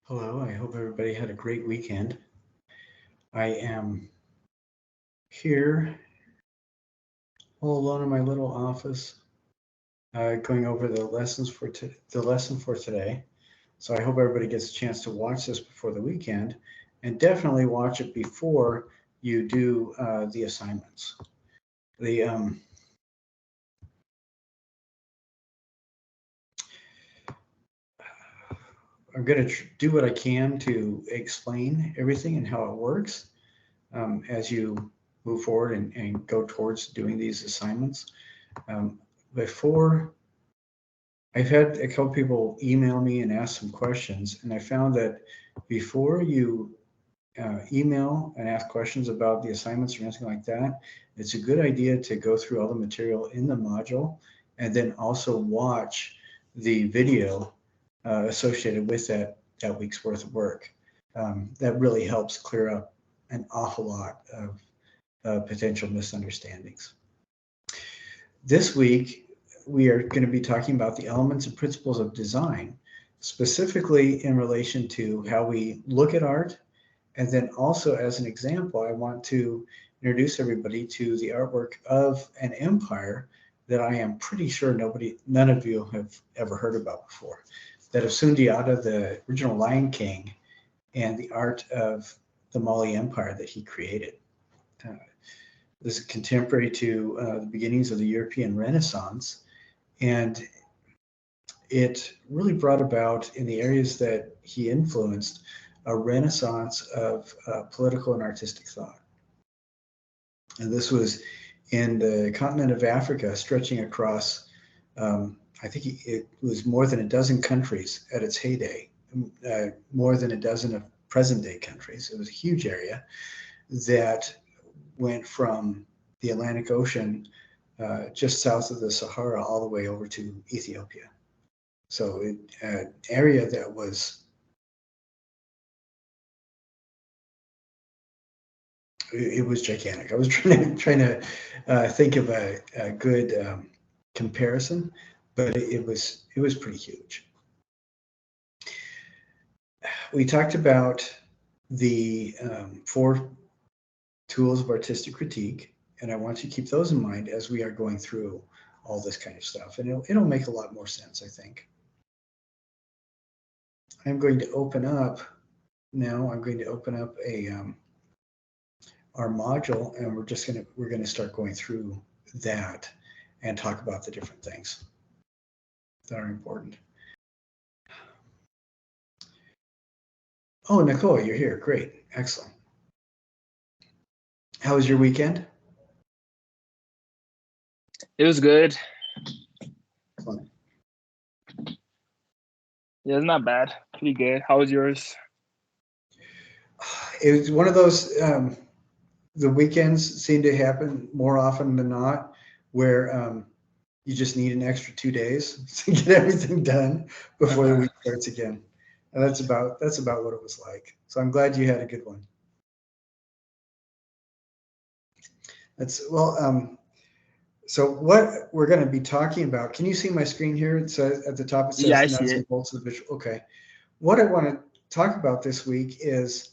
Hello, I hope everybody had a great weekend. I am here all alone in my little office, going over the the lesson for today. So I hope everybody gets a chance to watch this before the weekend, and definitely watch it before you do the assignments. The I'm going to do what I can to explain everything and how it works as you move forward and go towards doing these assignments. Um, Before, I've had a couple people email me and ask some questions, and I found that before you email and ask questions about the assignments or anything like that, it's a good idea to go through all the material in the module and then also watch the video associated with that week's worth of work. That really helps clear up an awful lot of potential misunderstandings. This week, we are going to be talking about the elements and principles of design, specifically in relation to how we look at art. And then also, as an example, I want to introduce everybody to the artwork of an empire that I am pretty sure none of you have ever heard about before. That of Sundiata, the original Lion King, and the art of the Mali Empire that he created. This is contemporary to the beginnings of the European Renaissance, and it really brought about, in the areas that he influenced, a renaissance of political and artistic thought. And this was in the continent of Africa, stretching across, I think it was more than a dozen countries at its heyday, more than a dozen of present day countries. It was a huge area that went from the Atlantic Ocean just south of the Sahara all the way over to Ethiopia. So an area that was, it was gigantic. I was trying to think of a good comparison, but it was pretty huge. We talked about the four tools of artistic critique, and I want you to keep those in mind as we are going through all this kind of stuff, and it'll make a lot more sense, I think. I'm going to open up now. I'm going to open up our module, and we're gonna start going through that and talk about the different things that are important. Oh, Nicole, you're here. Great, excellent. How was your weekend? It was good. Fun. Yeah, it's not bad. Pretty good. How was yours? It was one of those. The weekends seem to happen more often than not, where you just need an extra 2 days to get everything done before the week starts again. And that's about what it was like. So I'm glad you had a good one. So what we're going to be talking about, can you see my screen here? It says at the top, it Yeah, says I the see nuts it. and bolts of the visual. Okay. What I want to talk about this week is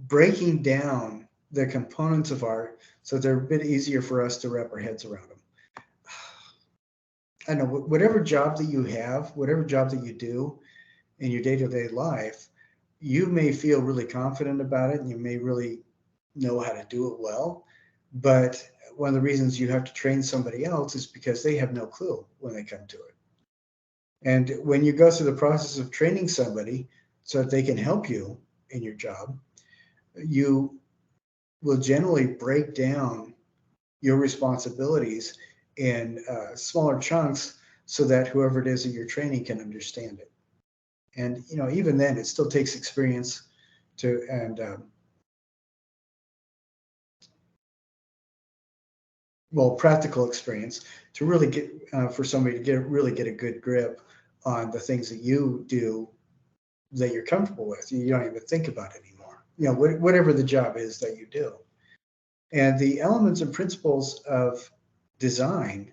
breaking down the components of art so they're a bit easier for us to wrap our heads around them. I know whatever job that you have, whatever job that you do in your day-to-day life, you may feel really confident about it and you may really know how to do it well. But one of the reasons you have to train somebody else is because they have no clue when they come to it. And when you go through the process of training somebody so that they can help you in your job, you will generally break down your responsibilities in smaller chunks so that whoever it is that you're training can understand it. And even then, it still takes experience and practical experience to really get for somebody to really get a good grip on the things that you do that you're comfortable with. You don't even think about it anymore. Whatever the job is that you do. And the elements and principles of design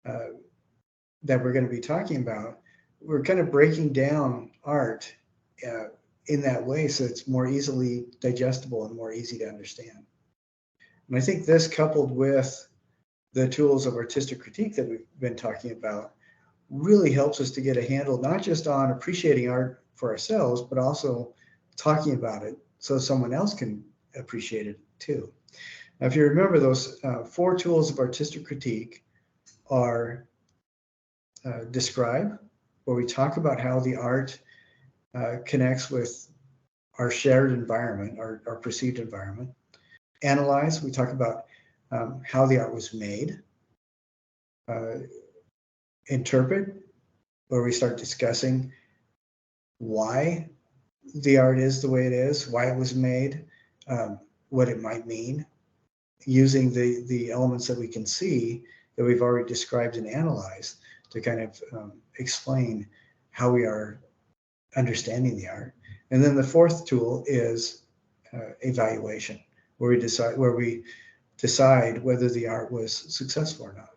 that we're going to be talking about we're kind of breaking down art in that way so it's more easily digestible and more easy to understand. And I think this, coupled with the tools of artistic critique that we've been talking about, really helps us to get a handle not just on appreciating art for ourselves, but also talking about it so someone else can appreciate it too. Now, if you remember, those 4 tools of artistic critique are describe, where we talk about how the art connects with our shared environment, our perceived environment. Analyze, we talk about how the art was made. Interpret, where we start discussing why the art is the way it is, why it was made, what it might mean, using the elements that we can see that we've already described and analyzed to kind of explain how we are understanding the art. And then the 4th tool is evaluation, where we decide whether the art was successful or not.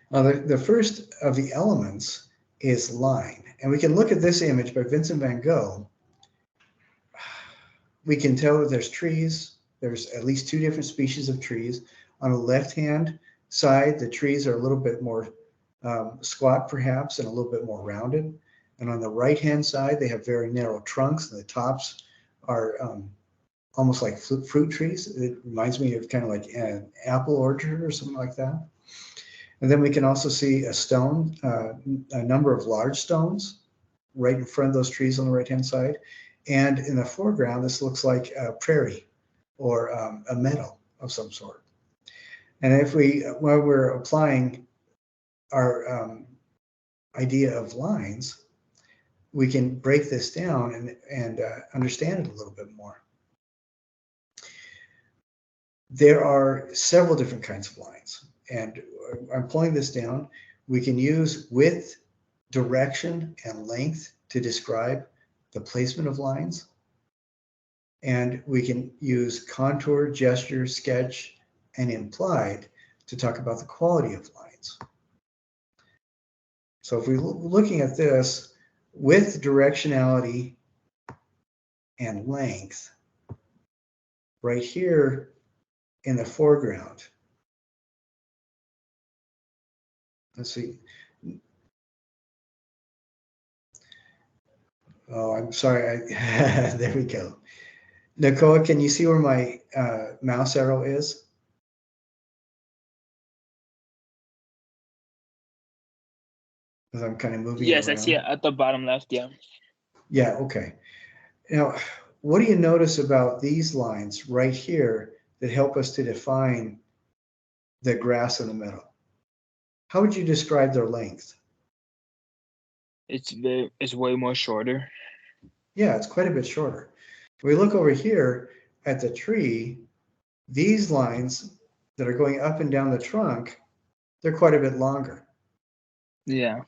Now, the first of the elements is line. And we can look at this image by Vincent van Gogh. We can tell that there's trees. There's at least 2 different species of trees. On the left-hand side, the trees are a little bit more squat, perhaps, and a little bit more rounded. And on the right-hand side, they have very narrow trunks, and the tops are almost like fruit trees. It reminds me of kind of like an apple orchard or something like that. And then we can also see a stone, a number of large stones right in front of those trees on the right-hand side. And in the foreground, this looks like a prairie or a meadow of some sort. And if while we're applying our idea of lines, we can break this down and understand it a little bit more. There are several different kinds of lines, and I'm pulling this down. We can use width, direction, and length to describe the placement of lines. And we can use contour, gesture, sketch, and implied to talk about the quality of lines. So if we're looking at this, width, directionality, and length, right here in the foreground. Let's see. Oh, I'm sorry. There we go. Nicole, can you see where my mouse arrow is? As I'm kind of moving it Yes, I around. see it at the bottom left. Yeah. Yeah, okay. Now, what do you notice about these lines right here that help us to define the grass in the middle? How would you describe their length? It's way more shorter. Yeah, it's quite a bit shorter. If we look over here at the tree, these lines that are going up and down the trunk, they're quite a bit longer. Yeah.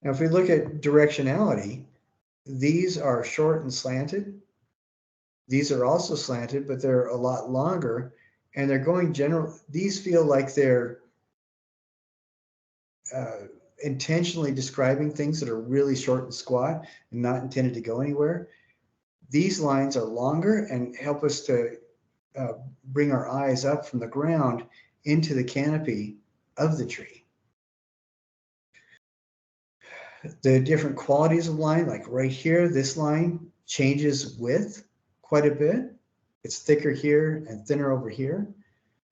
Now, if we look at directionality, these are short and slanted. These are also slanted, but they're a lot longer, and they're going general. These feel like they're intentionally describing things that are really short and squat and not intended to go anywhere. These lines are longer and help us to bring our eyes up from the ground into the canopy of the tree. The different qualities of line, like right here, this line changes width quite a bit. It's thicker here and thinner over here.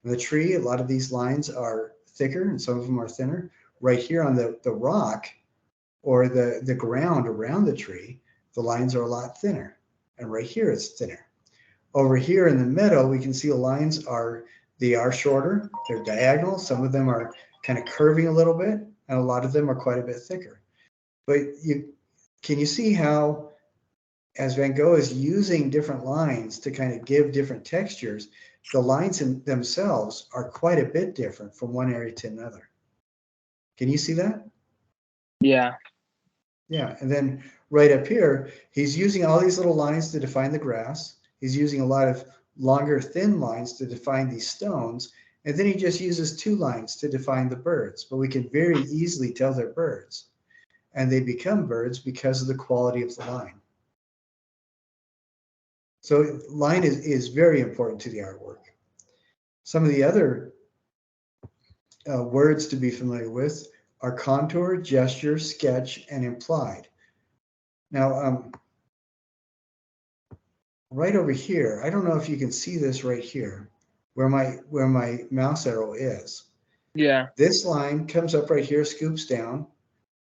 In the tree, a lot of these lines are thicker and some of them are thinner. Right here on the rock or the ground around the tree, the lines are a lot thinner. And right here, it's thinner. Over here in the meadow, we can see the lines are shorter. They're diagonal. Some of them are kind of curving a little bit, and a lot of them are quite a bit thicker. But can you see how, as Van Gogh is using different lines to kind of give different textures, the lines in themselves are quite a bit different from one area to another. Can you see that? Yeah. Yeah, and then right up here, he's using all these little lines to define the grass. He's using a lot of longer, thin lines to define these stones. And then he just uses 2 lines to define the birds, but we can very easily tell they're birds. And they become birds because of the quality of the line. So line is very important to the artwork. Some of the other words to be familiar with are contour, gesture, sketch, and implied. Now, right over here, I don't know if you can see this right here, where my mouse arrow is. Yeah. This line comes up right here, scoops down,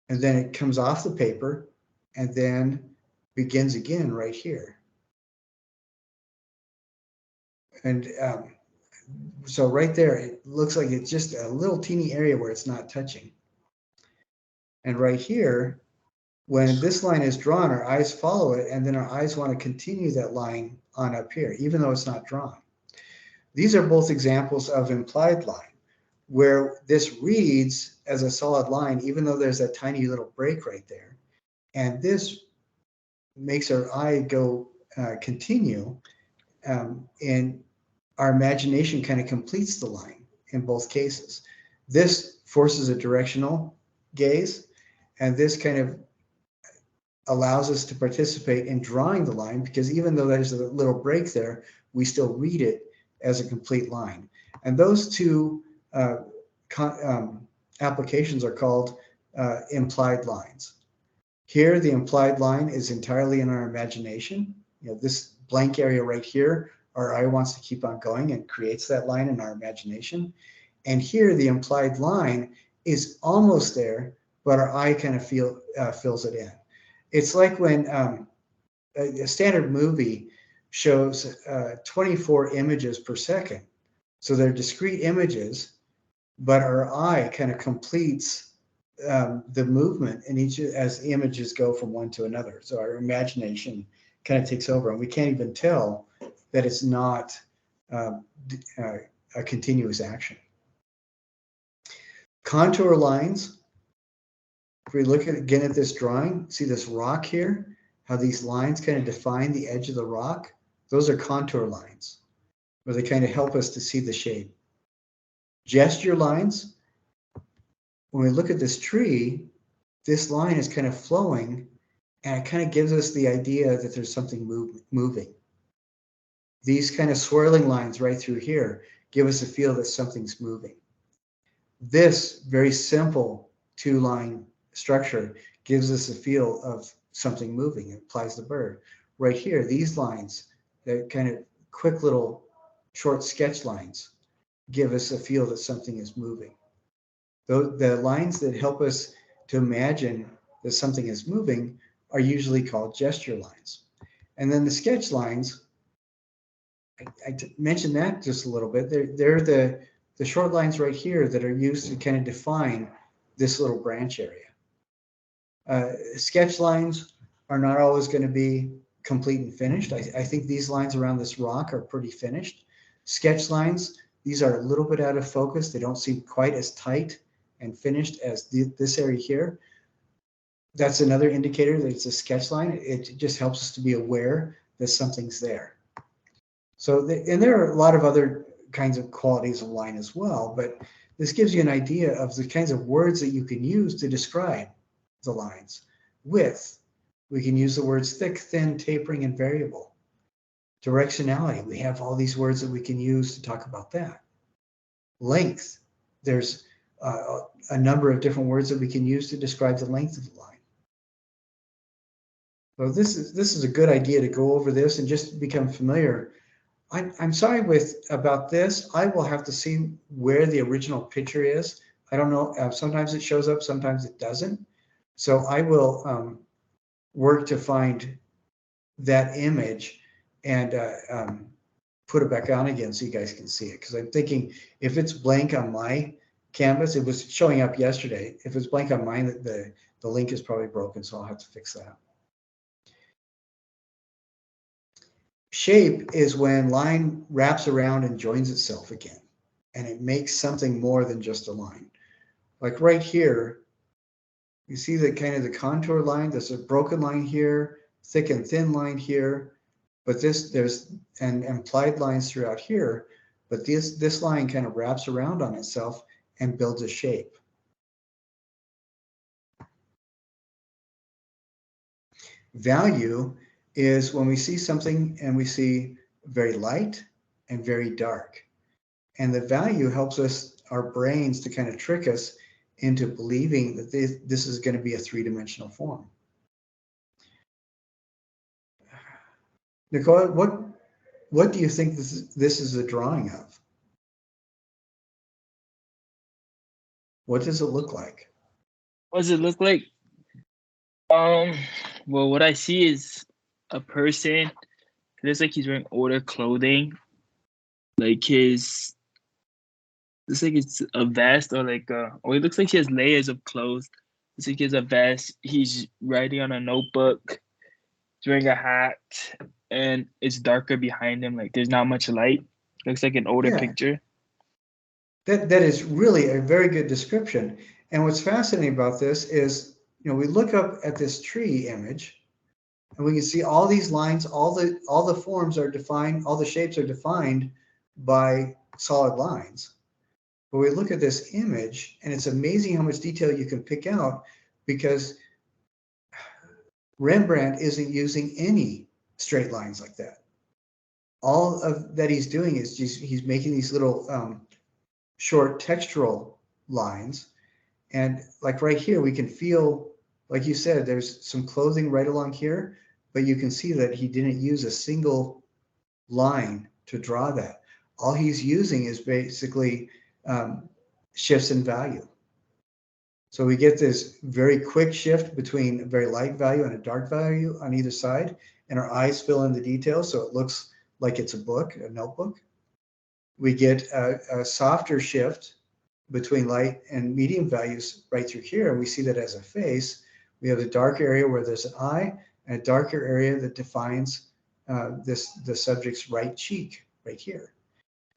and then it comes off the paper, and then begins again right here. And so right there, it looks like it's just a little teeny area where it's not touching. And right here, when this line is drawn, our eyes follow it, and then our eyes want to continue that line on up here, even though it's not drawn. These are both examples of implied line, where this reads as a solid line, even though there's that tiny little break right there. And this makes our eye go continue, and our imagination kind of completes the line in both cases. This forces a directional gaze, and this kind of allows us to participate in drawing the line, because even though there's a little break there, we still read it as a complete line. And those two applications are called implied lines. Here, the implied line is entirely in our imagination. You know, this blank area right here, our eye wants to keep on going and creates that line in our imagination. And here, the implied line is almost there, but our eye kind of fills it in. It's like when a standard movie shows 24 images per second. So they're discrete images, but our eye kind of completes the movement in each as the images go from one to another. So our imagination kind of takes over, and we can't even tell that it's not a continuous action. Contour lines. If we look again at this drawing, see this rock here, how these lines kind of define the edge of the rock? Those are contour lines, where they kind of help us to see the shape. Gesture lines, when we look at this tree, this line is kind of flowing, and it kind of gives us the idea that there's something moving. These kind of swirling lines right through here give us a feel that something's moving. This very simple 2-line structure gives us a feel of something moving. It implies the bird. Right here, these lines, they're kind of quick little short sketch lines, give us a feel that something is moving. The lines that help us to imagine that something is moving are usually called gesture lines. And then the sketch lines, I mentioned that just a little bit. They're the short lines right here that are used to kind of define this little branch area. Sketch lines are not always going to be complete and finished. I think these lines around this rock are pretty finished. Sketch lines, these are a little bit out of focus. They don't seem quite as tight and finished as this area here. That's another indicator that it's a sketch line. It just helps us to be aware that something's there. So, and there are a lot of other kinds of qualities of line as well, but this gives you an idea of the kinds of words that you can use to describe the lines. Width, we can use the words thick, thin, tapering, and variable. Directionality, we have all these words that we can use to talk about that. Length, there's a number of different words that we can use to describe the length of the line. So this is a good idea to go over this and just become familiar. I'm sorry about this. I will have to see where the original picture is. I don't know. Sometimes it shows up, sometimes it doesn't. So I will work to find that image and put it back on again so you guys can see it. Because I'm thinking if it's blank on my canvas, it was showing up yesterday. If it's blank on mine, the link is probably broken, so I'll have to fix that. Shape is when line wraps around and joins itself again, and it makes something more than just a line. Like right here, you see the kind of the contour line. There's a broken line here, thick and thin line here, but there's and implied lines throughout here. but this line kind of wraps around on itself and builds a shape. Value is when we see something and we see very light and very dark. And the value helps us, our brains, to kind of trick us into believing that this is going to be a three-dimensional form. Nicole, what do you think this is a drawing of? What does it look like? What does it look like? Well, what I see is a person. It looks like he's wearing older clothing. Like his, looks like it's a vest or like or it looks like he has layers of clothes. Looks like he has a vest. He's writing on a notebook. He's wearing a hat, and it's darker behind him. Like there's not much light. Looks like an older Yeah, picture. that is really a very good description. And what's fascinating about this is, we look up at this tree image, and we can see all these lines, all the forms are defined, all the shapes are defined by solid lines. But we look at this image, and it's amazing how much detail you can pick out, because Rembrandt isn't using any straight lines like that. All of that he's doing is just he's making these little short textural lines. And like right here, we can feel, like you said, there's some clothing right along here, but you can see that he didn't use a single line to draw that. All he's using is basically shifts in value. So we get this very quick shift between a very light value and a dark value on either side, and our eyes fill in the details so it looks like it's a book, a notebook. We get a softer shift between light and medium values right through here, and we see that as a face. We have a dark area where there's an eye, and a darker area that defines the subject's right cheek right here.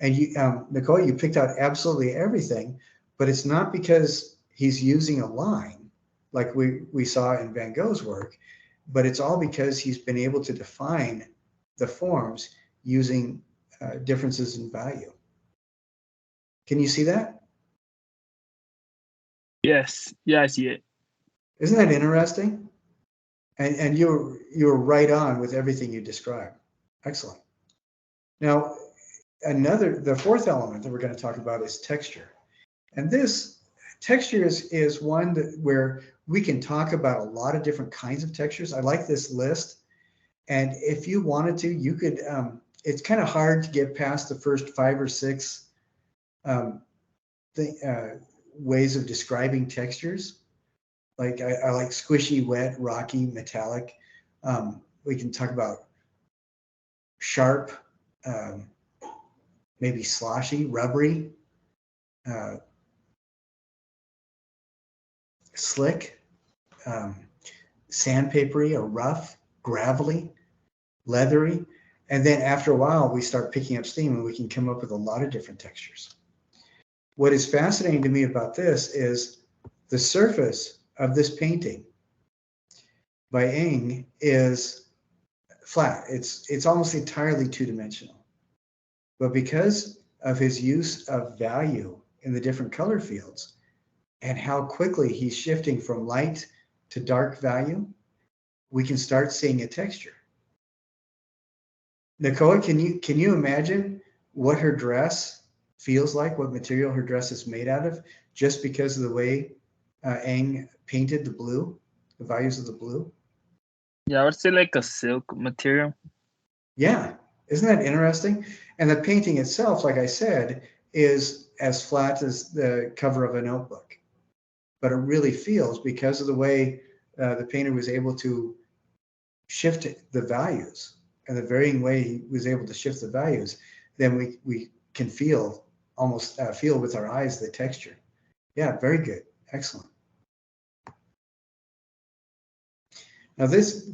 And you, Nicole, you picked out absolutely everything, but it's not because he's using a line like we saw in Van Gogh's work, but it's all because he's been able to define the forms using differences in value. Can you see that? Yes. Yeah, I see it. Isn't that interesting? And you're right on with everything you described. Excellent. Now, the fourth element that we're going to talk about is texture. And this texture is one where we can talk about a lot of different kinds of textures. I like this list. And if you wanted to, you could, it's kind of hard to get past the first 5 or 6 ways of describing textures. Like I like squishy, wet, rocky, metallic. We can talk about sharp, maybe sloshy, rubbery, slick, sandpapery or rough, gravelly, leathery. And then after a while, we start picking up steam and we can come up with a lot of different textures. What is fascinating to me about this is the surface of this painting by Eng is flat. It's almost entirely two-dimensional. But because of his use of value in the different color fields and how quickly he's shifting from light to dark value, we can start seeing a texture. Nicole, can you imagine what her dress feels like, what material her dress is made out of, just because of the way Eng painted the blue, the values of the blue? Yeah, I would say like a silk material. Yeah, isn't that interesting? And the painting itself, like I said, is as flat as the cover of a notebook. But it really feels, because of the way the painter was able to shift the values and the varying way he was able to shift the values, then we can feel, almost feel with our eyes, the texture. Yeah, very good. Excellent. Now this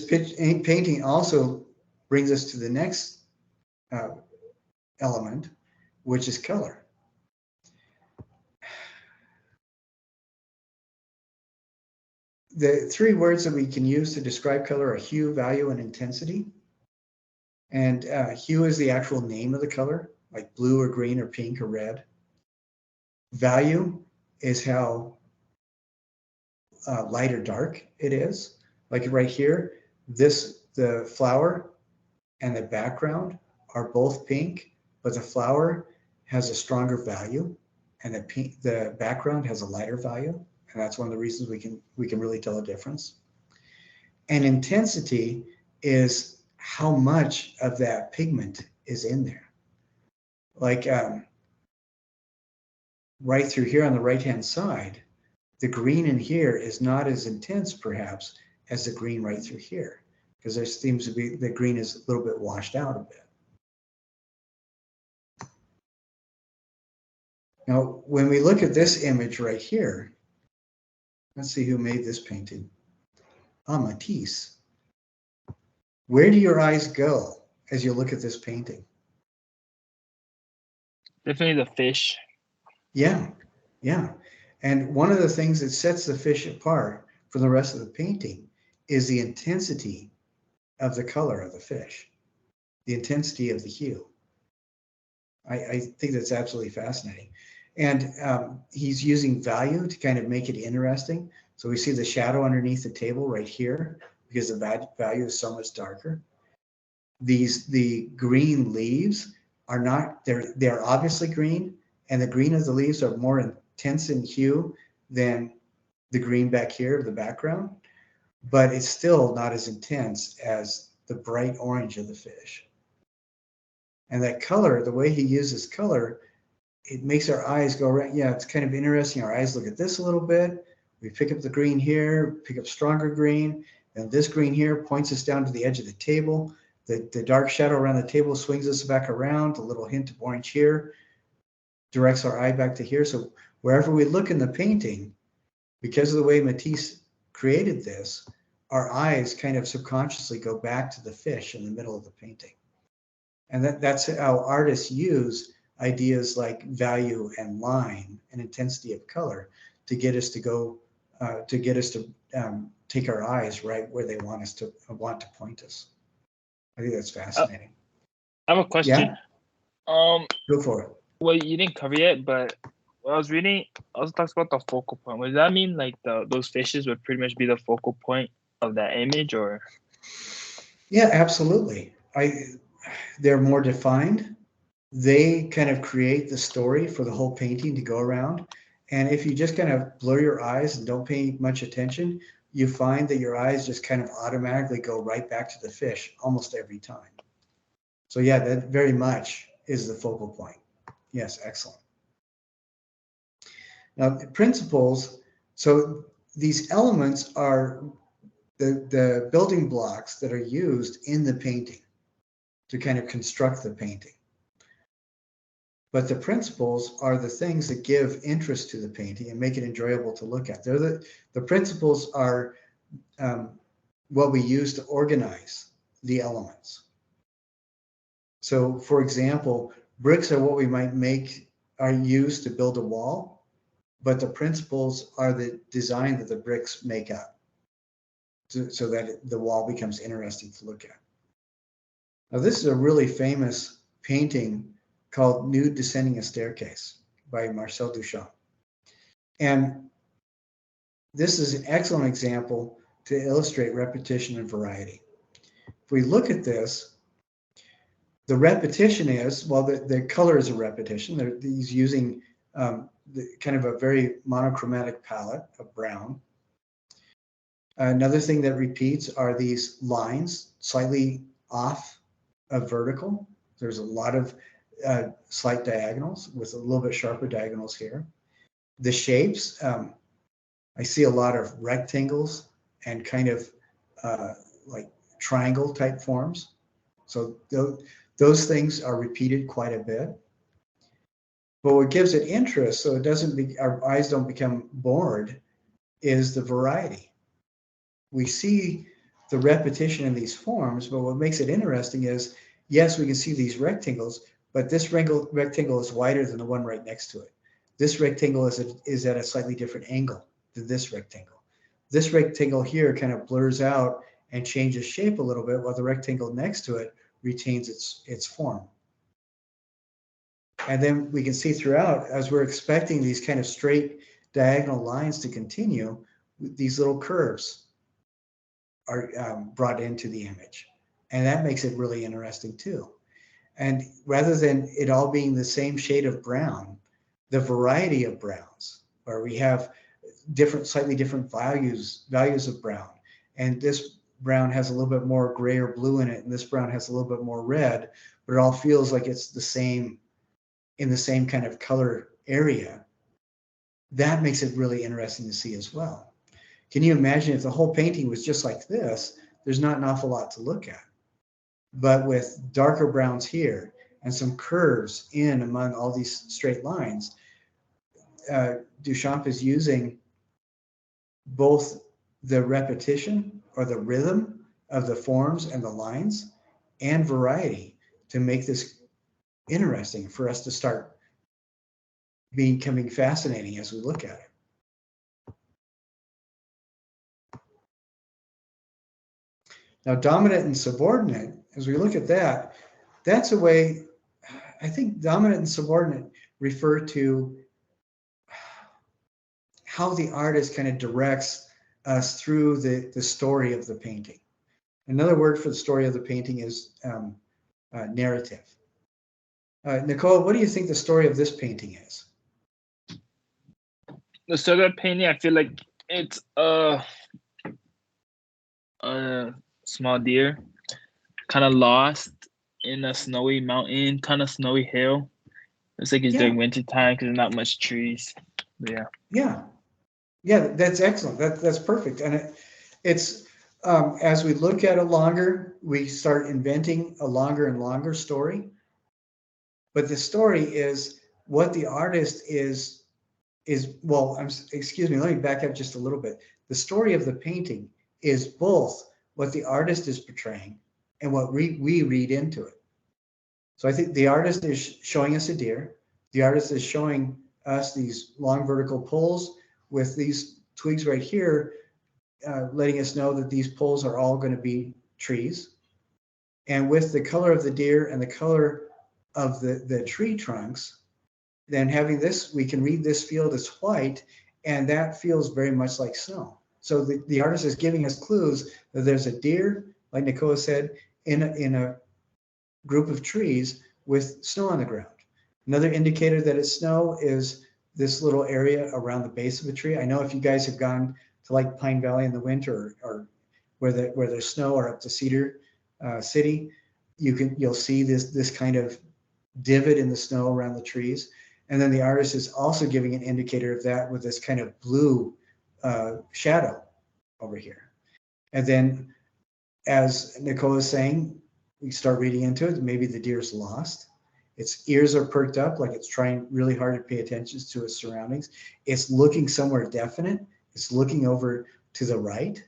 painting also brings us to the next element, which is color. The 3 words that we can use to describe color are hue, value, and intensity. And hue is the actual name of the color. like blue or green or pink or red. Value is how light or dark it is. Like right here, the flower and the background are both pink, but the flower has a stronger value, and the background has a lighter value, and that's one of the reasons we can really tell a difference. And intensity is how much of that pigment is in there. Like right through here on the right-hand side, the green in here is not as intense perhaps as the green right through here, because there seems to be, the green is a little bit washed out a bit. Now, when we look at this image right here, let's see who made this painting. Matisse. Where do your eyes go as you look at this painting? Definitely the fish. Yeah, yeah. And one of the things that sets the fish apart from the rest of the painting is the intensity of the color of the fish, the intensity of the hue. I think that's absolutely fascinating. And he's using value to kind of make it interesting. So we see the shadow underneath the table right here because the value is so much darker. The green leaves are not, they're obviously green, and the green of the leaves are more intense in hue than the green back here of the background, but it's still not as intense as the bright orange of the fish. And that color, the way he uses color, it makes our eyes go around. Yeah, it's kind of interesting. Our eyes look at this a little bit. We pick up the green here, pick up stronger green, and this green here points us down to the edge of the table. The dark shadow around the table swings us back around. A little hint of orange here directs our eye back to here. So wherever we look in the painting, because of the way Matisse created this, our eyes kind of subconsciously go back to the fish in the middle of the painting. And that's how artists use ideas like value and line and intensity of color to get us to go, take our eyes right where they want to point us. I think that's fascinating. I have a question. Yeah, Um, go for it. well, you didn't cover it, but when I was reading, also talks about the focal point. Does that mean like those fishes would pretty much be the focal point of that image, or? Yeah, absolutely. They're more defined. They kind of create the story for the whole painting to go around. And if you just kind of blur your eyes and don't pay much attention, you find that your eyes just kind of automatically go right back to the fish almost every time. So yeah, that very much is the focal point. Yes, excellent. Now, the principles, so these elements are the building blocks that are used in the painting to kind of construct the painting. But the principles are the things that give interest to the painting and make it enjoyable to look at. The principles are what we use to organize the elements. So, for example, bricks are what we might are used to build a wall, but the principles are the design that the bricks make up, so that the wall becomes interesting to look at. Now, this is a really famous painting called Nude Descending a Staircase by Marcel Duchamp. And this is an excellent example to illustrate repetition and variety. If we look at this, the repetition is, well, the color is a repetition. He's using kind of a very monochromatic palette of brown. Another thing that repeats are these lines, slightly off of vertical. There's a lot of slight diagonals with a little bit sharper diagonals here. The shapes, I see a lot of rectangles and kind of like triangle type forms. So those things are repeated quite a bit. But what gives it interest, so it doesn't our eyes don't become bored, is the variety. We see the repetition in these forms, but what makes it interesting is, yes, we can see these rectangles, but this rectangle is wider than the one right next to it. This rectangle is at a slightly different angle than this rectangle. This rectangle here kind of blurs out and changes shape a little bit, while the rectangle next to it retains its form. And then we can see throughout, as we're expecting these kind of straight diagonal lines to continue, these little curves are brought into the image. And that makes it really interesting too. And rather than it all being the same shade of brown, the variety of browns, where we have slightly different values of brown. And this brown has a little bit more gray or blue in it, and this brown has a little bit more red, but it all feels like it's the same, in the same kind of color area. That makes it really interesting to see as well. Can you imagine if the whole painting was just like this? There's not an awful lot to look at. But with darker browns here and some curves in among all these straight lines, Duchamp is using both the repetition or the rhythm of the forms and the lines and variety to make this interesting for us to start becoming fascinating as we look at it. Now, dominant and subordinate, as we look at that, that's a way, I think dominant and subordinate refer to how the artist kind of directs us through the story of the painting. Another word for the story of the painting is narrative. Nicole, what do you think the story of this painting is? The story painting, I feel like it's a small deer, kind of lost in a snowy mountain, kind of snowy hill. It's like it's during winter time because there's not much trees. But yeah, that's excellent. That's perfect. And it's as we look at it longer, we start inventing a longer and longer story. But the story is what the artist is well, excuse me, let me back up just a little bit. The story of the painting is both what the artist is portraying and what we read into it. So I think the artist is showing us a deer. The artist is showing us these long vertical poles with these twigs right here, letting us know that these poles are all going to be trees. And with the color of the deer and the color of the tree trunks, then having this, we can read this field as white, and that feels very much like snow. So the artist is giving us clues that there's a deer, like Nicole said, in a group of trees with snow on the ground. Another indicator that it's snow is this little area around the base of a tree. I know if you guys have gone to like Pine Valley in the winter or where there's snow, or up to Cedar City, you'll see this kind of divot in the snow around the trees. And then the artist is also giving an indicator of that with this kind of blue shadow over here. And then, as Nicole is saying, we start reading into it. Maybe the deer's lost. Its ears are perked up, like it's trying really hard to pay attention to its surroundings. It's looking somewhere definite. It's looking over to the right.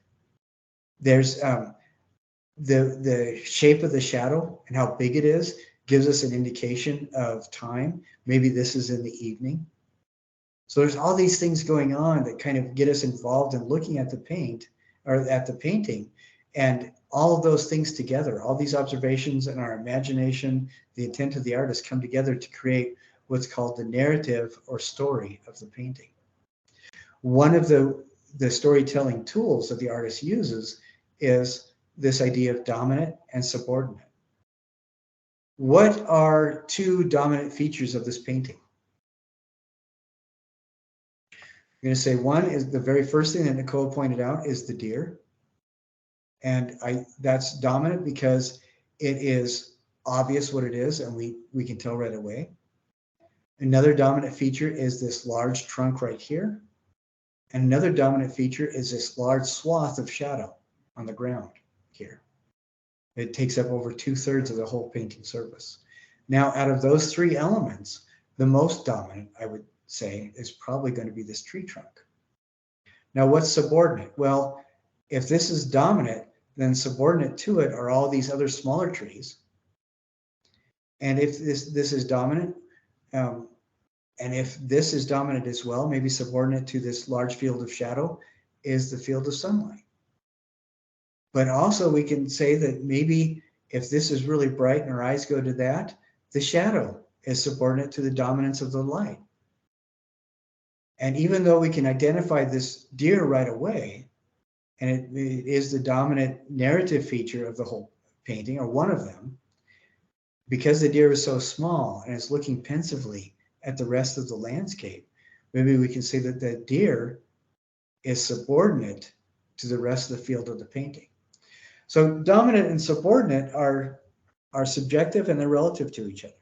There's the shape of the shadow and how big it is gives us an indication of time. Maybe this is in the evening. So there's all these things going on that kind of get us involved in looking at the paint or at the painting, and all of those things together, all these observations and our imagination, the intent of the artist come together to create what's called the narrative or story of the painting. One of the storytelling tools that the artist uses is this idea of dominant and subordinate. What are two dominant features of this painting? I'm going to say one is the very first thing that Nicole pointed out is the deer. And that's dominant because it is obvious what it is, and we can tell right away. Another dominant feature is this large trunk right here. And another dominant feature is this large swath of shadow on the ground here. It takes up over 2/3 of the whole painting surface. Now, out of those three elements, the most dominant, I would say, is probably going to be this tree trunk. Now, what's subordinate? Well, if this is dominant, then subordinate to it are all these other smaller trees. And if this is dominant, and if this is dominant as well, maybe subordinate to this large field of shadow is the field of sunlight. But also we can say that maybe if this is really bright and our eyes go to that, the shadow is subordinate to the dominance of the light. And even though we can identify this deer right away, and it is the dominant narrative feature of the whole painting, or one of them, because the deer is so small and is looking pensively at the rest of the landscape, maybe we can say that the deer is subordinate to the rest of the field of the painting. So dominant and subordinate are subjective, and they're relative to each other.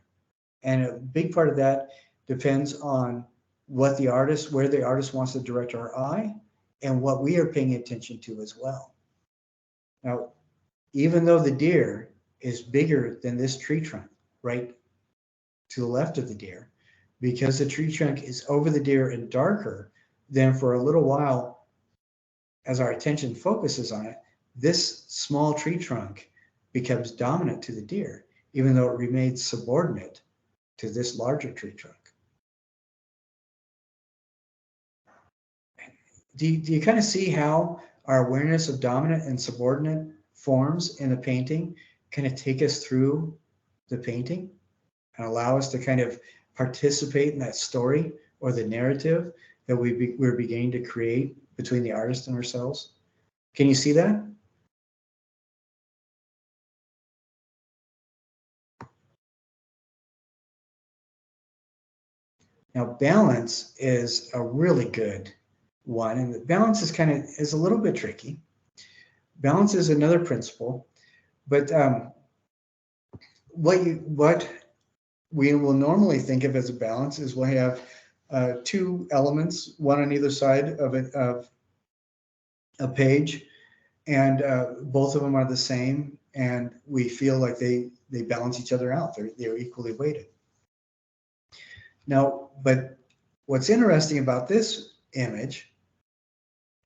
And a big part of that depends on where the artist wants to direct our eye, and what we are paying attention to as well. Now, even though the deer is bigger than this tree trunk right to the left of the deer, because the tree trunk is over the deer and darker, then for a little while, as our attention focuses on it, this small tree trunk becomes dominant to the deer, even though it remains subordinate to this larger tree trunk. Do you kind of see how our awareness of dominant and subordinate forms in the painting kind of take us through the painting and allow us to kind of participate in that story or the narrative that we're beginning to create between the artist and ourselves? Can you see that? Now, balance is a really good one, and the balance is a little bit tricky. Balance is another principle, but what we will normally think of as a balance is we'll have two elements, one on either side of a page, and both of them are the same, and we feel like they balance each other out. They're equally weighted. Now, but what's interesting about this image,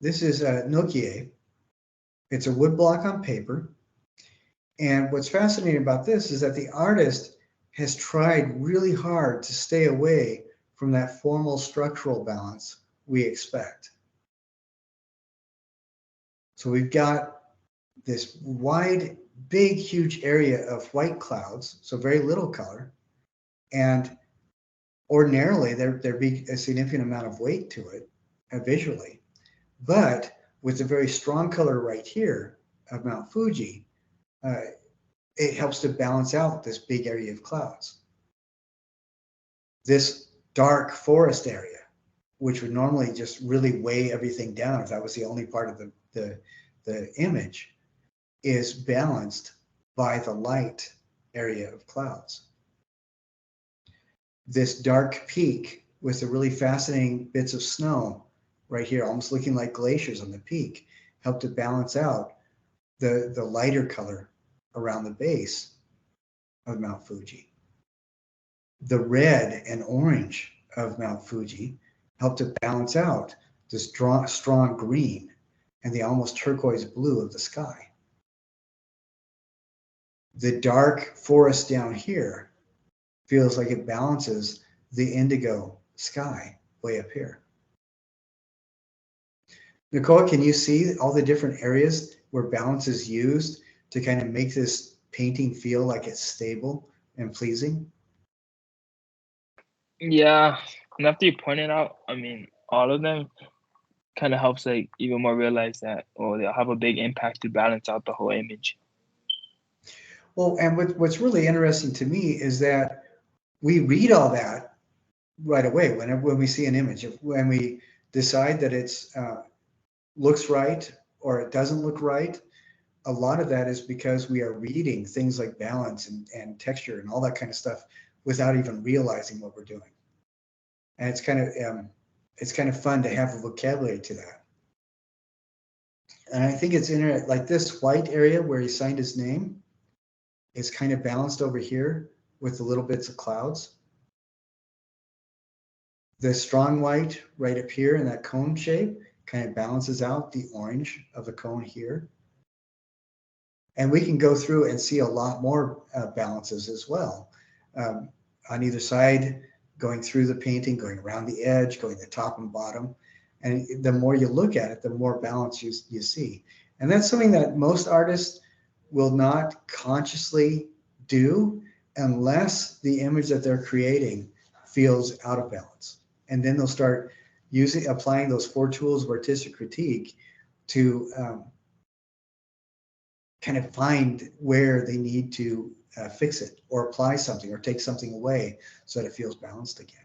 this is a Nokia. It's a wood block on paper. And what's fascinating about this is that the artist has tried really hard to stay away from that formal structural balance we expect. So we've got this wide, big, huge area of white clouds, so very little color. And ordinarily, there'd be a significant amount of weight to it visually. But with the very strong color right here of Mount Fuji, it helps to balance out this big area of clouds. This dark forest area, which would normally just really weigh everything down if that was the only part of the image, is balanced by the light area of clouds. This dark peak with the really fascinating bits of snow right here, almost looking like glaciers on the peak, help to balance out the lighter color around the base of Mount Fuji. The red and orange of Mount Fuji help to balance out this strong green and the almost turquoise blue of the sky. The dark forest down here feels like it balances the indigo sky way up here. Nicole, can you see all the different areas where balance is used to kind of make this painting feel like it's stable and pleasing? Yeah, and after you point it out, I mean, all of them kind of helps like even more realize that, or they'll have a big impact to balance out the whole image. Well, and what's really interesting to me is that we read all that right away when we see an image. When we decide that it's looks right or it doesn't look right, a lot of that is because we are reading things like balance and texture and all that kind of stuff without even realizing what we're doing. And it's kind of fun to have a vocabulary to that. And I think it's interesting, like this white area where he signed his name is kind of balanced over here with the little bits of clouds. The strong white right up here in that cone shape kind of balances out the orange of the cone here. And we can go through and see a lot more balances as well. On either side, going through the painting, going around the edge, going the top and bottom. And the more you look at it, the more balance you see. And that's something that most artists will not consciously do, unless the image that they're creating feels out of balance. And then they'll start applying those 4 tools of artistic critique to kind of find where they need to fix it or apply something or take something away so that it feels balanced again.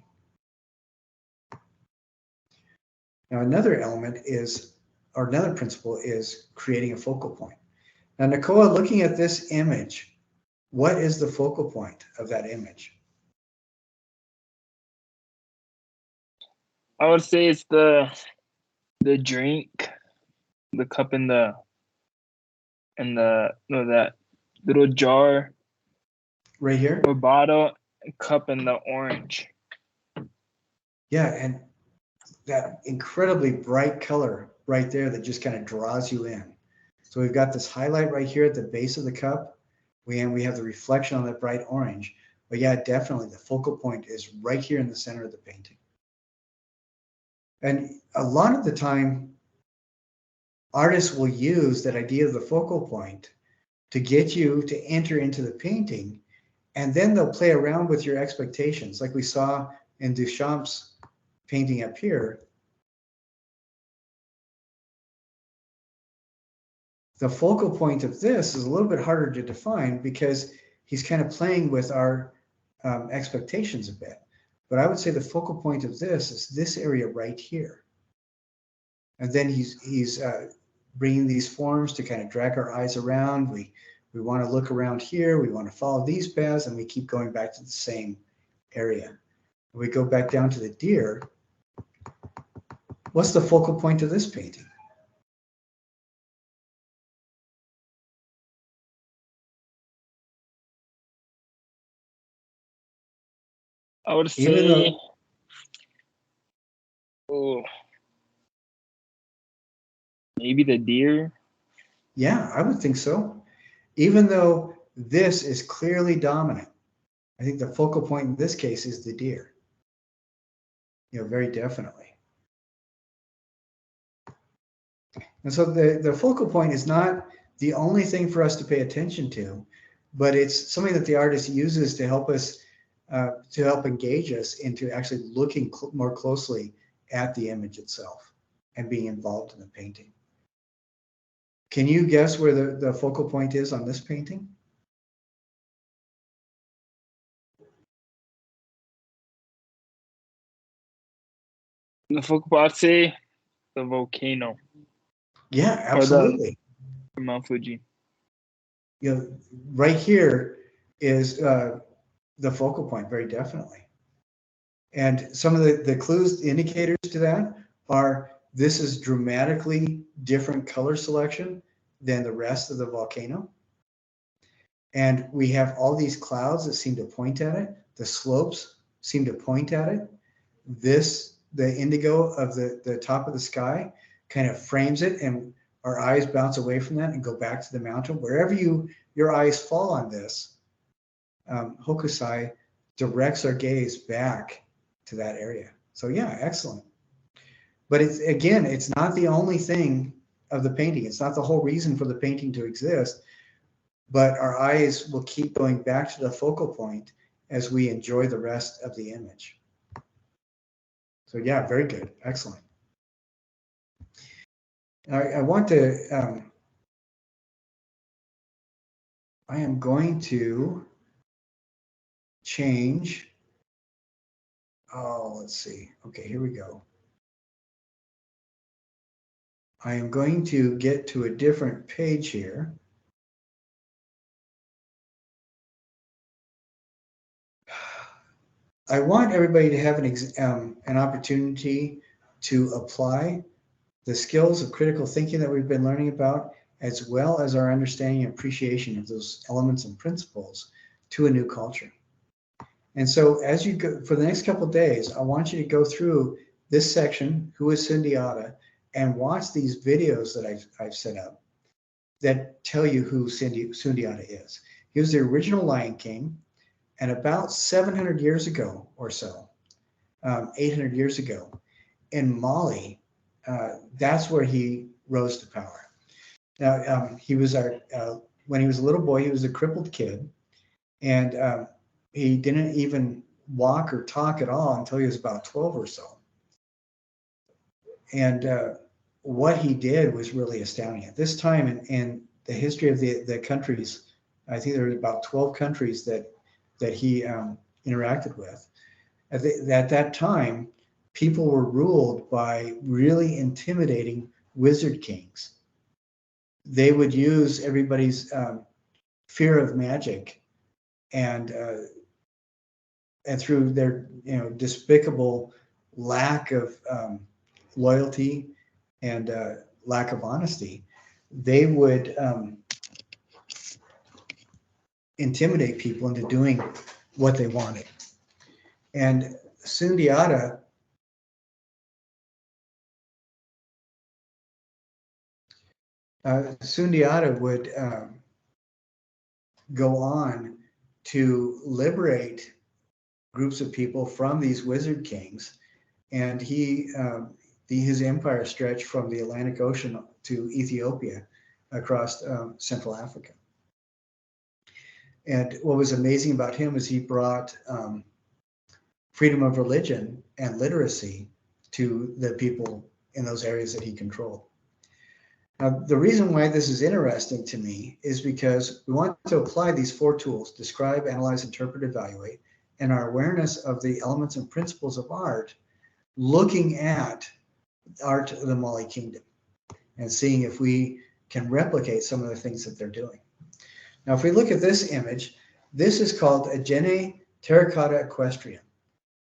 Now, another element is, or another principle is creating a focal point. Now, Nicola, looking at this image, what is the focal point of that image? I would say it's the drink, the cup in the no, that little jar Right here? or bottle, cup in the orange. Yeah, and that incredibly bright color right there that just kind of draws you in. So we've got this highlight right here at the base of the cup. We have the reflection on that bright orange. But yeah, definitely the focal point is right here in the center of the painting. And a lot of the time, artists will use that idea of the focal point to get you to enter into the painting, and then they'll play around with your expectations, like we saw in Duchamp's painting up here. The focal point of this is a little bit harder to define because he's kind of playing with our expectations a bit. But I would say the focal point of this is this area right here. And then he's bringing these forms to kind of drag our eyes around. We want to look around here. We want to follow these paths, and we keep going back to the same area. We go back down to the deer. What's the focal point of this painting? I would Even say, though, oh, maybe the deer. yeah, I would think so. Even though this is clearly dominant, I think the focal point in this case is the deer. Very definitely. And so the focal point is not the only thing for us to pay attention to, but it's something that the artist uses to help us, to help engage us into actually looking more closely at the image itself and being involved in the painting. Can you guess where the focal point is on this painting? The focal point, I'd say the volcano Yeah, or the absolutely. Mount Fuji. Right here is the focal point, very definitely. And some of the clues, indicators to that are this is dramatically different color selection than the rest of the volcano. And we have all these clouds that seem to point at it. The slopes seem to point at it. The indigo of the top of the sky kind of frames it, and our eyes bounce away from that and go back to the mountain. Wherever your eyes fall on this, Hokusai directs our gaze back to that area. So yeah, excellent. But it's not the only thing of the painting. It's not the whole reason for the painting to exist, but our eyes will keep going back to the focal point as we enjoy the rest of the image. So yeah, very good, excellent. I want to, I am going to change. Oh, let's see. Okay, here we go. I am going to get to a different page here. I want everybody to have an opportunity to apply the skills of critical thinking that we've been learning about, as well as our understanding and appreciation of those elements and principles to a new culture. And so as you go, for the next couple of days, I want you to go through this section, Who is Sundiata, and watch these videos that I've set up that tell you who Sundiata is. He was the original Lion King, and about 700 years ago or so, 800 years ago, in Mali, that's where he rose to power. Now, he was when he was a little boy, he was a crippled kid, and He didn't even walk or talk at all until he was about 12 or so. And what he did was really astounding. At this time in the history of the countries, I think there were about 12 countries that he interacted with. At that time, people were ruled by really intimidating wizard kings. They would use everybody's fear of magic and through their despicable lack of loyalty and lack of honesty, they would intimidate people into doing what they wanted. And Sundiata would go on to liberate groups of people from these wizard kings, and his empire stretched from the Atlantic Ocean to Ethiopia across Central Africa. And what was amazing about him is he brought freedom of religion and literacy to the people in those areas that he controlled. Now, the reason why this is interesting to me is because we want to apply these 4 tools: describe, analyze, interpret, evaluate, and our awareness of the elements and principles of art, looking at art of the Mali Kingdom and seeing if we can replicate some of the things that they're doing. Now, if we look at this image, this is called a Gene terracotta equestrian.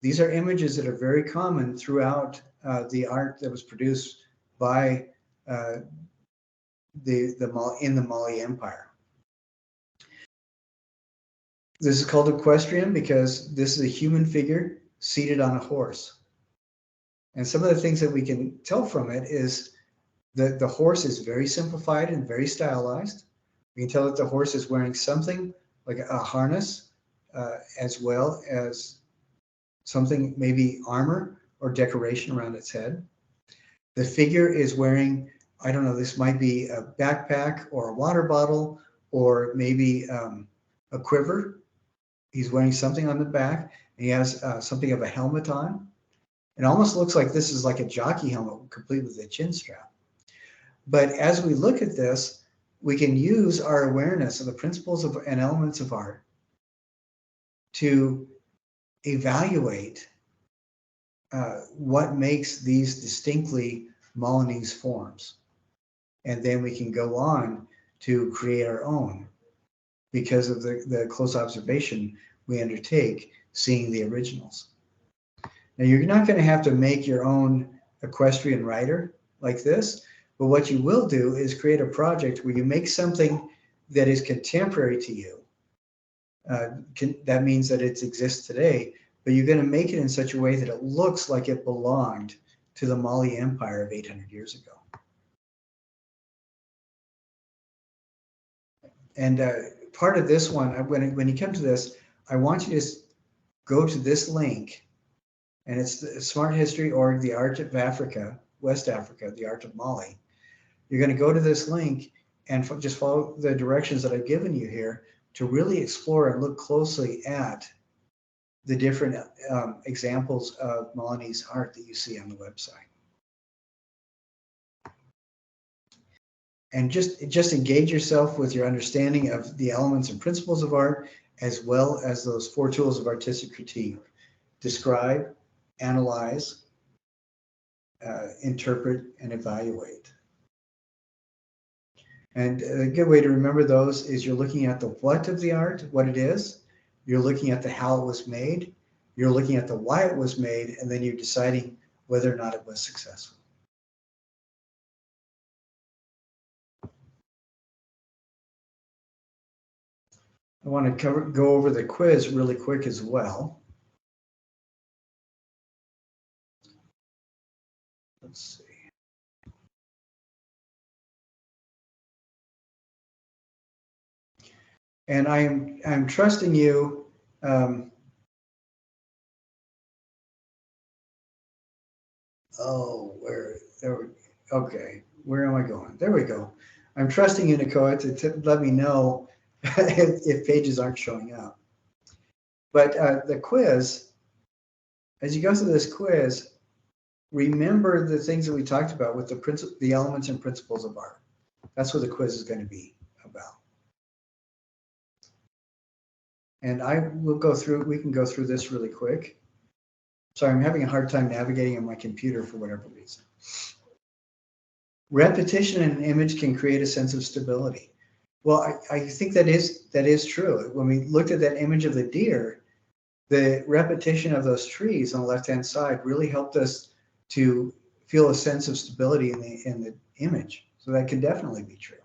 These are images that are very common throughout the art that was produced by in the Mali Empire. This is called equestrian because this is a human figure seated on a horse. And some of the things that we can tell from it is that the horse is very simplified and very stylized. We can tell that the horse is wearing something like a harness, as well as something, maybe armor or decoration around its head. The figure is wearing, I don't know, this might be a backpack or a water bottle, or maybe a quiver. He's wearing something on the back. And he has something of a helmet on. It almost looks like this is like a jockey helmet, complete with a chin strap. But as we look at this, we can use our awareness of the principles of and elements of art to evaluate what makes these distinctly Molinese forms. And then we can go on to create our own because of the close observation we undertake seeing the originals. Now, you're not going to have to make your own equestrian rider like this, but what you will do is create a project where you make something that is contemporary to you. That means that it exists today, but you're going to make it in such a way that it looks like it belonged to the Mali Empire of 800 years ago. And part of this one, when you come to this, I want you to go to this link, and it's the Smart History org, the Art of Africa, West Africa, the Art of Mali. You're going to go to this link and just follow the directions that I've given you here to really explore and look closely at the different examples of Molinese art that you see on the website. And just engage yourself with your understanding of the elements and principles of art, as well as those 4 tools of artistic critique: describe, analyze, interpret, and evaluate. And a good way to remember those is you're looking at the what of the art, what it is. You're looking at the how it was made. You're looking at the why it was made, and then you're deciding whether or not it was successful. I want to go over the quiz really quick as well. Let's see. And I'm trusting you. Okay, where am I going? There we go. I'm trusting you, Nicoa, to let me know if pages aren't showing up. But the quiz, as you go through this quiz, remember the things that we talked about with the elements and principles of art. That's what the quiz is going to be about. And we can go through this really quick. Sorry, I'm having a hard time navigating on my computer for whatever reason. Repetition in an image can create a sense of stability. Well, I think that is true. When we looked at that image of the deer, the repetition of those trees on the left-hand side really helped us to feel a sense of stability in the image. So that can definitely be true.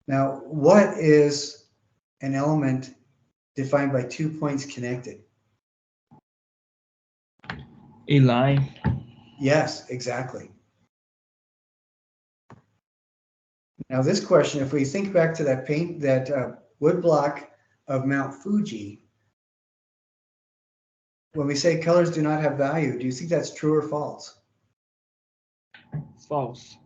Now, what is an element defined by 2 points connected? A line. Yes, exactly. Now this question, if we think back to that wood block of Mount Fuji, when we say colors do not have value, do you think that's true or false? False.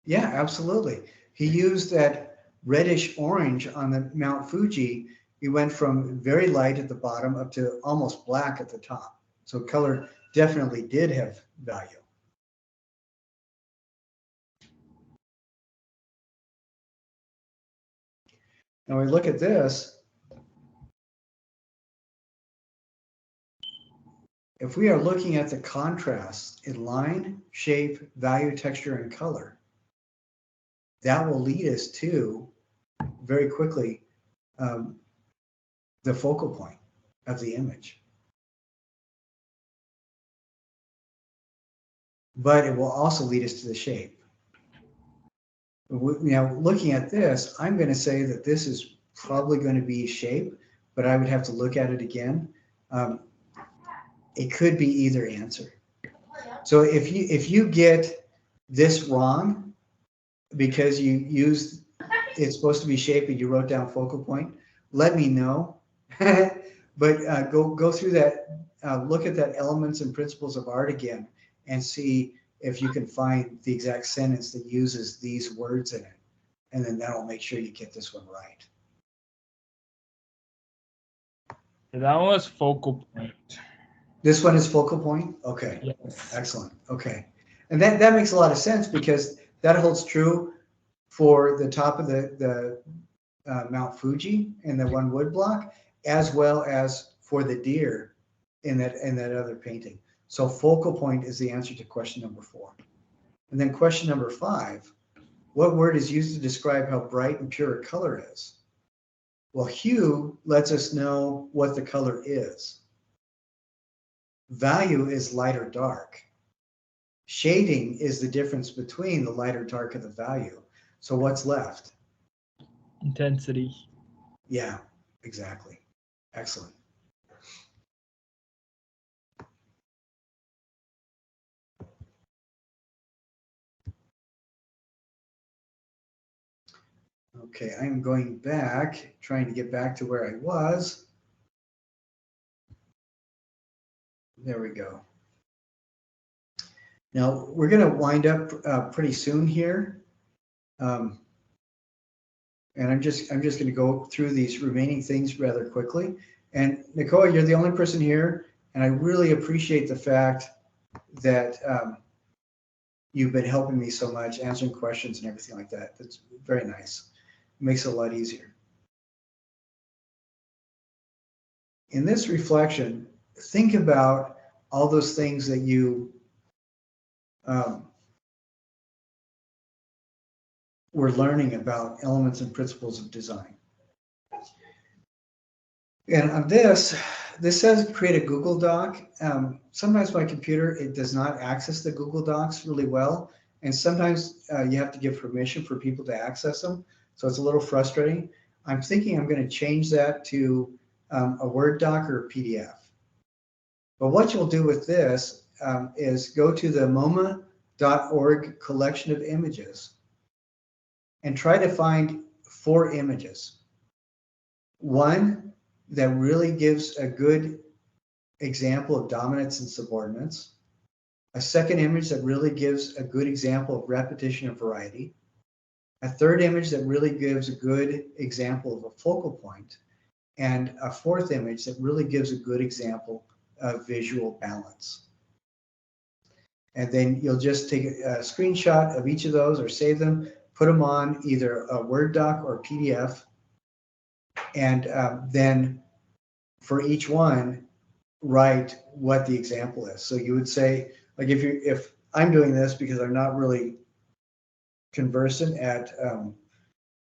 Yeah, absolutely. He used that reddish orange on the Mount Fuji. He went from very light at the bottom up to almost black at the top. So color definitely did have value. Now we look at this. If we are looking at the contrast in line, shape, value, texture, and color, that will lead us to, very quickly, the focal point of the image. But it will also lead us to the shape. Now, looking at this, I'm going to say that this is probably going to be shape, but I would have to look at it again. It could be either answer. So if you get this wrong because you used it's supposed to be shape and you wrote down focal point, let me know. But go through that, look at that elements and principles of art again, and see if you can find the exact sentence that uses these words in it, and then that'll make sure you get this one right. That was focal point. This one is focal point? Okay. Yes. Excellent. Okay. And that makes a lot of sense because that holds true for the top of the Mount Fuji and the one wood block, as well as for the deer in that other painting. So focal point is the answer to question number 4. And then question number 5, what word is used to describe how bright and pure a color is? Well, hue lets us know what the color is. Value is light or dark. Shading is the difference between the light or dark of the value. So what's left? Intensity. Yeah, exactly. Excellent. Okay, I'm going back, trying to get back to where I was. There we go. Now we're going to wind up pretty soon here, and I'm just going to go through these remaining things rather quickly. And Nicole, you're the only person here, and I really appreciate the fact that you've been helping me so much, answering questions and everything like that. That's very nice. It makes it a lot easier. In this reflection, think about all those things that you we're learning about elements and principles of design. And on this says create a Google Doc. Sometimes my computer, it does not access the Google Docs really well. And sometimes you have to give permission for people to access them. So it's a little frustrating. I'm thinking I'm going to change that to a Word doc or a PDF. But what you'll do with this is go to the MoMA.org collection of images and try to find 4 images. One that really gives a good example of dominance and subordinates. A second image that really gives a good example of repetition and variety. a third image that really gives a good example of a focal point, and a fourth image that really gives a good example of visual balance. And then you'll just take a screenshot of each of those or save them, put them on either a Word doc or PDF, and then for each one, write what the example is. So you would say, like if I'm doing this because I'm not really conversant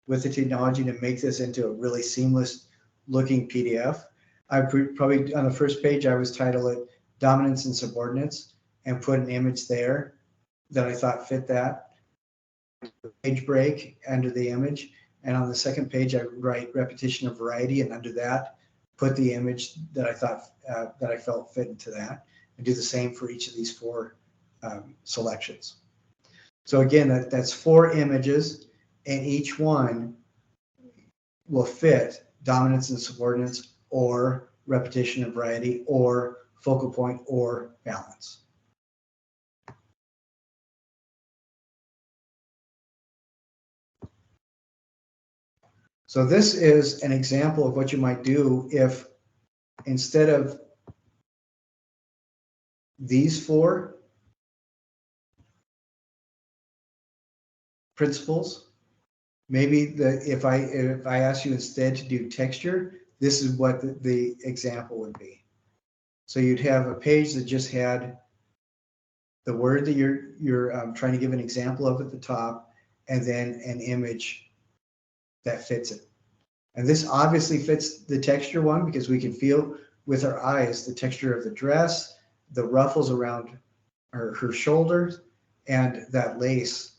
with the technology to make this into a really seamless looking PDF, I probably on the first page I was title it Dominance and Subordinates and put an image there that I thought fit that. Page break under the image, and on the second page I write repetition of variety, and under that put the image that I thought that I felt fit into that, and do the same for each of these four selections. So again, that's four images, and each one will fit dominance and subordinates, or repetition of variety, or focal point, or balance. So this is an example of what you might do if instead of these four principles, maybe if I ask you instead to do texture, this is what the example would be. So you'd have a page that just had the word that you're trying to give an example of at the top, and then an image that fits it. And this obviously fits the texture one because we can feel with our eyes the texture of the dress, the ruffles around her shoulders, and that lace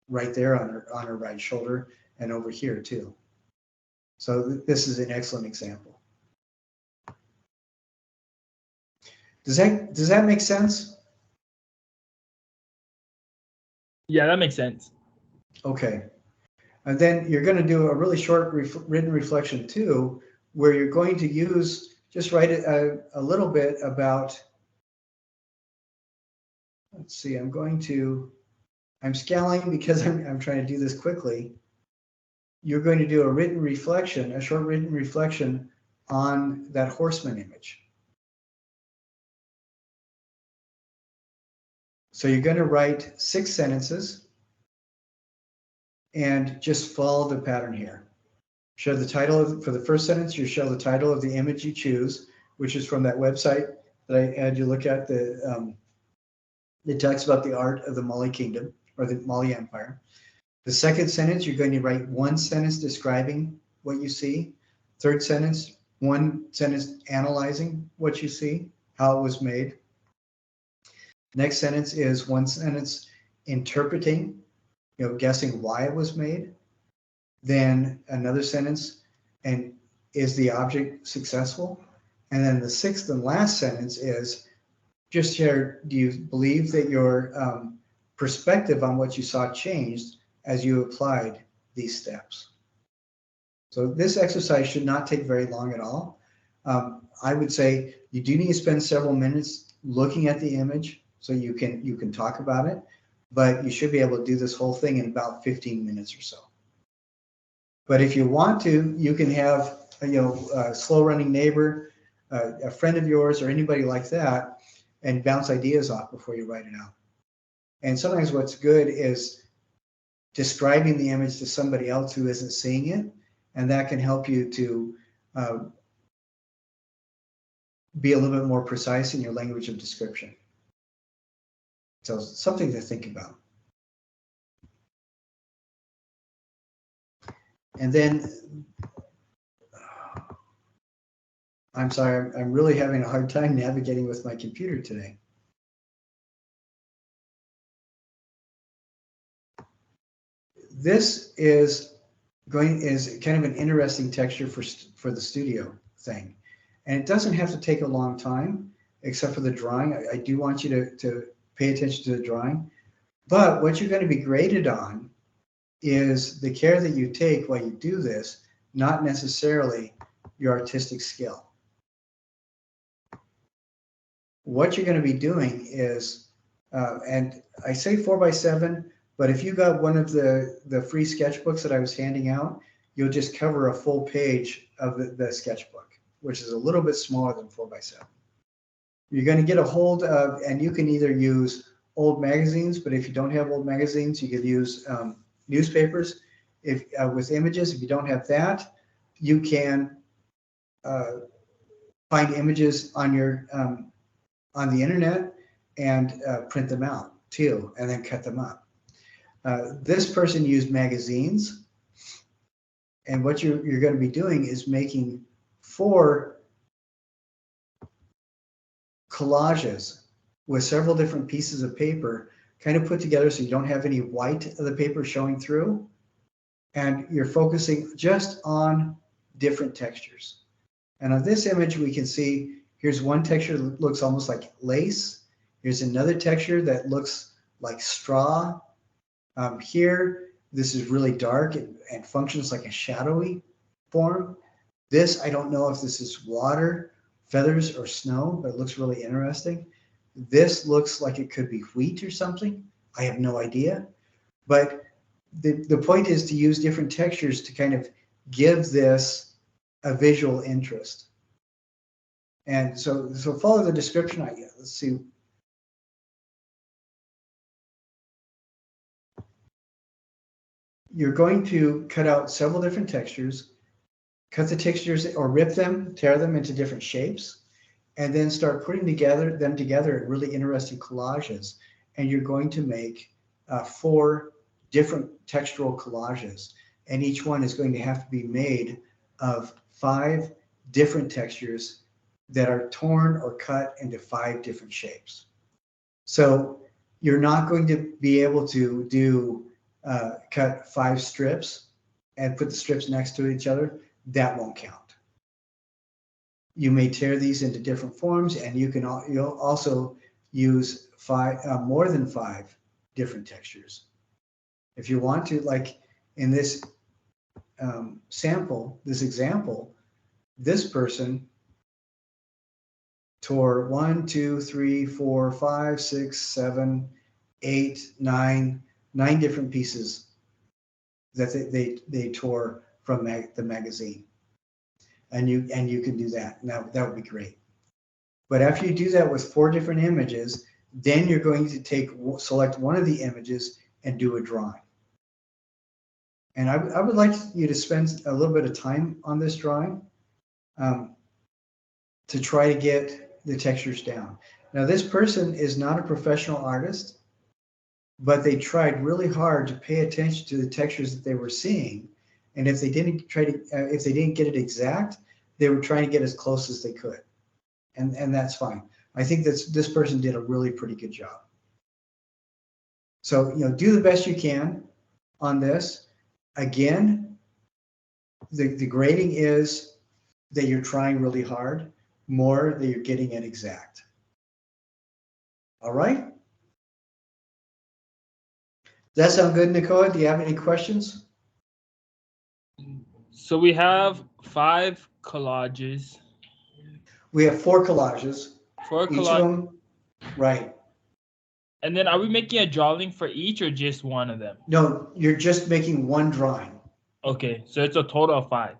right there on her right shoulder and over here too. So this is an excellent example. Does that make sense? Yeah, that makes sense. Okay. And then you're going to do a really short written reflection too, where you're going to just write a little bit about, let's see, I'm scaling because I'm trying to do this quickly. You're going to do a short written reflection on that horseman image. So you're going to write 6 sentences and just follow the pattern here. Show the title for the first sentence, you show the title of the image you choose, which is from that website that I had you look at, it talks about the art of the Mali Kingdom or the Mali Empire. The second sentence, you're going to write one sentence describing what you see. Third sentence, one sentence analyzing what you see, how it was made. Next sentence is one sentence interpreting, guessing why it was made. Then another sentence, and is the object successful? And then the sixth and last sentence is just share, do you believe that your perspective on what you saw changed as you applied these steps? So this exercise should not take very long at all. I would say you do need to spend several minutes looking at the image so you can talk about it, but you should be able to do this whole thing in about 15 minutes or so. But if you want to, you can have a slow running neighbor, a friend of yours, or anybody like that, and bounce ideas off before you write it out. And sometimes what's good is describing the image to somebody else who isn't seeing it, and that can help you to be a little bit more precise in your language of description. So something to think about. And then, I'm sorry, I'm really having a hard time navigating with my computer today. This is kind of an interesting texture for the studio thing. And it doesn't have to take a long time, except for the drawing. I do want you to pay attention to the drawing. But what you're going to be graded on is the care that you take while you do this, not necessarily your artistic skill. What you're going to be doing is, and I say 4x7, But if you got one of the free sketchbooks that I was handing out, you'll just cover a full page of the sketchbook, which is a little bit smaller than 4x7. You're going to get a hold of, and you can either use old magazines, but if you don't have old magazines, you could use newspapers. If with images, if you don't have that, you can find images on your on the internet and print them out too, and then cut them up. This person used magazines, and what you're going to be doing is making 4 collages with several different pieces of paper kind of put together so you don't have any white of the paper showing through, and you're focusing just on different textures. And on this image, we can see here's one texture that looks almost like lace. Here's another texture that looks like straw. Here, this is really dark and functions like a shadowy form. This, I don't know if this is water, feathers, or snow, but it looks really interesting. This looks like it could be wheat or something. I have no idea. But the point is to use different textures to kind of give this a visual interest. And so follow the description I get. Let's see. You're going to cut out several different textures, cut the textures or rip them, tear them into different shapes, and then start putting them together in really interesting collages. And you're going to make 4 different textural collages. And each one is going to have to be made of 5 different textures that are torn or cut into 5 different shapes. So you're not going to be able to do cut 5 strips and put the strips next to each other. That won't count. You may tear these into different forms, and you'll also use more than 5 different textures. If you want to, like in this example, this person tore 1, 2, 3, 4, 5, 6, 7, 8, 9 different pieces that they tore from the magazine. And you can do that. Now that would be great. But after you do that with 4 different images, then you're going to select one of the images and do a drawing. And I would like you to spend a little bit of time on this drawing to try to get the textures down. Now, this person is not a professional artist, but they tried really hard to pay attention to the textures that they were seeing. And if they didn't get it exact, they were trying to get as close as they could. And that's fine. I think this person did a really pretty good job. So, do the best you can on this. Again, the grading is that you're trying really hard, more that you're getting it exact. All right? Does that sound good, Nicola? Do you have any questions? So we have 5 collages. We have 4 collages. 4 Each of them, right. And then are we making a drawing for each or just one of them? No, you're just making one drawing. Okay, so it's a total of 5.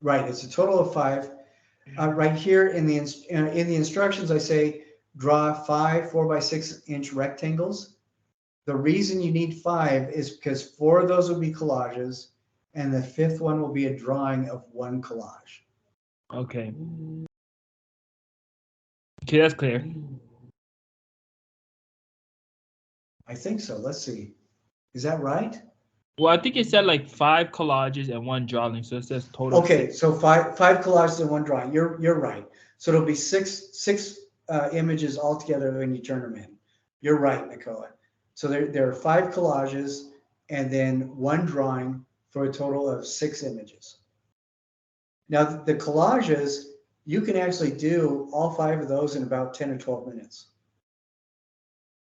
Right, it's a total of 5. Right here in the instructions, I say draw 5 4x6 inch rectangles. The reason you need 5 is because 4 of those will be collages, and the 5th one will be a drawing of one collage. Okay. Okay, that's clear. I think so. Let's see. Is that right? Well, I think it said like 5 collages and 1 drawing, so it says total. Okay, so five collages and 1 drawing. You're right. So it'll be six images altogether when you turn them in. You're right, Nicola. So there are 5 collages and then 1 drawing for a total of 6 images. Now the collages, you can actually do all 5 of those in about 10 or 12 minutes.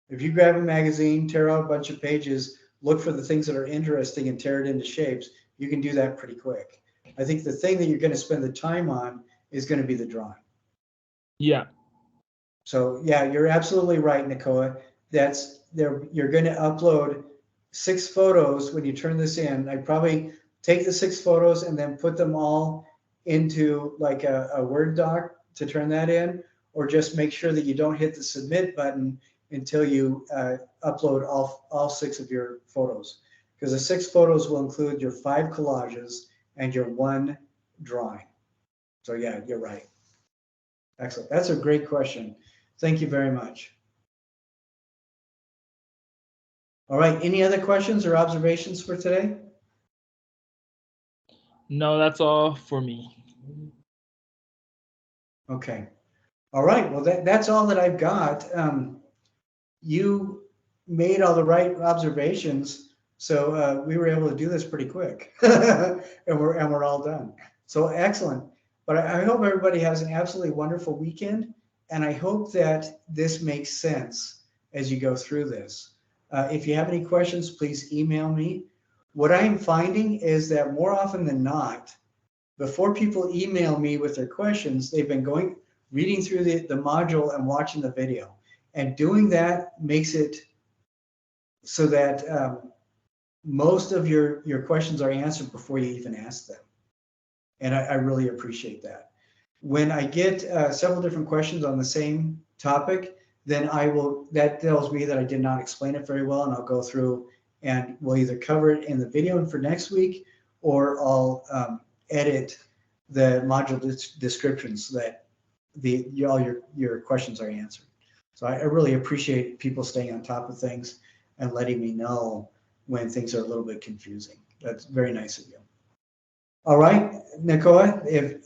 If you grab a magazine, tear out a bunch of pages, look for the things that are interesting and tear it into shapes, you can do that pretty quick. I think the thing that you're going to spend the time on is going to be the drawing. Yeah. So yeah, you're absolutely right, Nicola. You're going to upload 6 photos when you turn this in. I'd probably take the 6 photos and then put them all into like a Word doc to turn that in, or just make sure that you don't hit the submit button until you upload all 6 of your photos. Because the 6 photos will include your 5 collages and your 1 drawing. So yeah, you're right. Excellent. That's a great question. Thank you very much. All right, any other questions or observations for today? No, that's all for me. Okay. All right, well, that's all that I've got. You made all the right observations, so we were able to do this pretty quick, and we're all done. So excellent. But I hope everybody has an absolutely wonderful weekend, and I hope that this makes sense as you go through this. If you have any questions, please email me. What I'm finding is that more often than not, before people email me with their questions, they've been reading through the module and watching the video. And doing that makes it so that most of your questions are answered before you even ask them. And I really appreciate that. When I get several different questions on the same topic, then that tells me that I did not explain it very well, and I'll go through and we'll either cover it in the video for next week, or I'll edit the module descriptions so that all your questions are answered. So I really appreciate people staying on top of things and letting me know when things are a little bit confusing. That's very nice of you. All right, Nicoa, if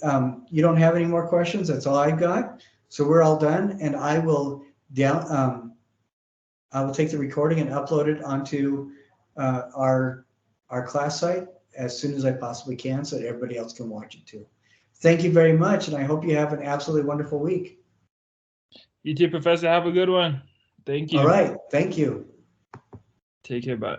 you don't have any more questions, that's all I've got. So we're all done, and I will take the recording and upload it onto our class site as soon as I possibly can, so that everybody else can watch it too. Thank you very much, and I hope you have an absolutely wonderful week. You too, Professor. Have a good one. Thank you. All right. Thank you. Take care. Bye.